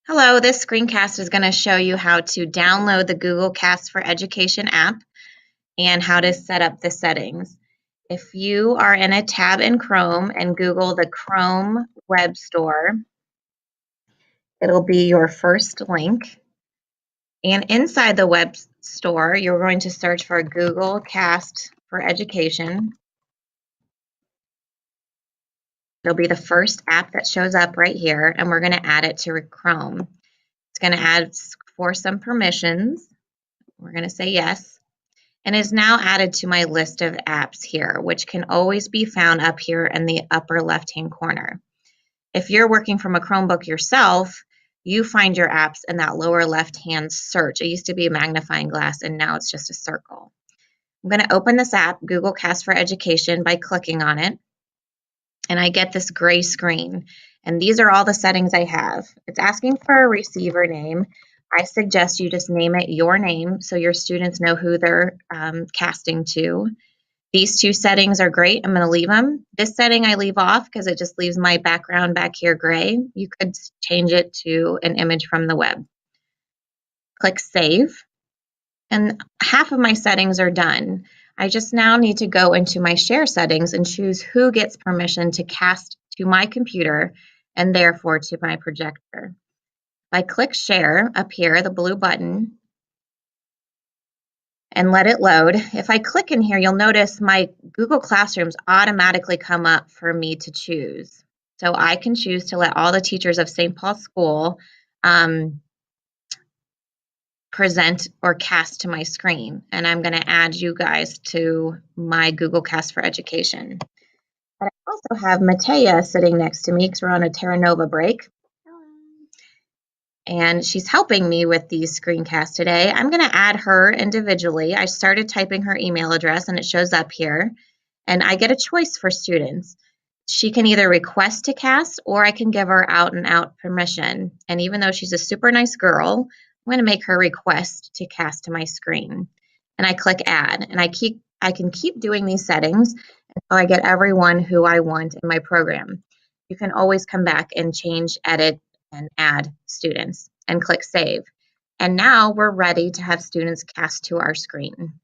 Hello, this screencast is going to show you how to download the Google Cast for Education app and how to set up the settings. If you are in a tab in Chrome and Google the Chrome Web Store, it'll be your first link. And inside the web store, you're going to search for Google Cast for Education. It'll be the first app that shows up right here, and we're going to add it to Chrome. It's going to ask for some permissions. We're going to say yes. And is now added to my list of apps here, which can always be found up here in the upper left-hand corner. If you're working from a Chromebook yourself, you find your apps in that lower left-hand search. It used to be a magnifying glass, and now it's just a circle. I'm going to open this app, Google Cast for Education, by clicking on it, and I get this gray screen. And these are all the settings I have. It's asking for a receiver name. I suggest you just name it your name so your students know who they're casting to. These two settings are great. I'm going to leave them. This setting I leave off because it just leaves my background back here gray. You could change it to an image from the web. Click Save. And half of my settings are done. I just now need to go into my share settings and choose who gets permission to cast to my computer and therefore to my projector. If I click share up here, the blue button, and let it load, if I click in here, you'll notice my Google Classrooms automatically come up for me to choose. So I can choose to let all the teachers of St. Paul School present or cast to my screen. And I'm going to add you guys to my Google Cast for Education. But I also have Matea sitting next to me because we're on a Terra Nova break. And she's helping me with these screencasts today. I'm going to add her individually. I started typing her email address and it shows up here. And I get a choice for students. She can either request to cast or I can give her out and out permission. And even though she's a super nice girl, I'm going to make her request to cast to my screen. And I click add. And I can keep doing these settings until I get everyone who I want in my program. You can always come back and change, edit, and add students and click save. And now we're ready to have students cast to our screen.